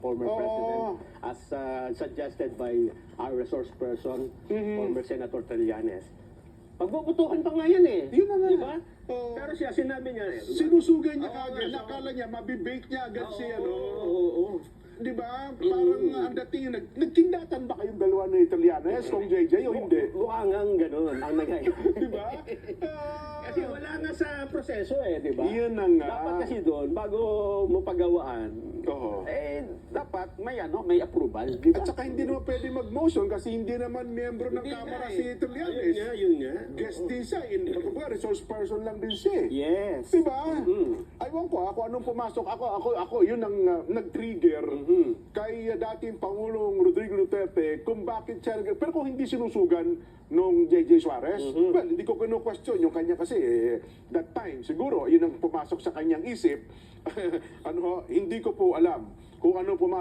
former Oo. president as suggested by our resource person, former Senator Trillanes. Pagbubutuhan pa nga yan eh. Yun na nga. Diba? Oo. Pero siya, sinabi niya eh. Sinusugan niya Oo, kagad. oo. Nakala niya, mabibake niya agad si ano. Oo. Di ba? Parang ang dating, nagkindatan ba kayong dalawa na Italianes kung JJ o hindi? Mukha nga ganun ang nangyayari. Di ba? Kasi wala nga sa proseso eh, di ba? Yun na nga. Dapat kasi doon, bago mo pagawaan, Oo. dapat may approval, di ba? At saka hindi naman pwede mag-motion kasi hindi naman miyembro ng Hindi Kamara nga si eh. Italianes. Yun nga. Guest din siya. Kumbaga, resource person lang din siya. Yes. Diba? Mhm. Aywan ko ako anong pumasok. Ako yun ang nag-trigger kay dating Pangulong Rodrigo Duterte kung bakit siya, pero kung hindi sinusugan nung JJ Suarez, well, hindi ko kinu-question yung kanya kasi that time, siguro, yun ang pumasok sa kanyang isip. Hindi ko po alam kung anong pumasok.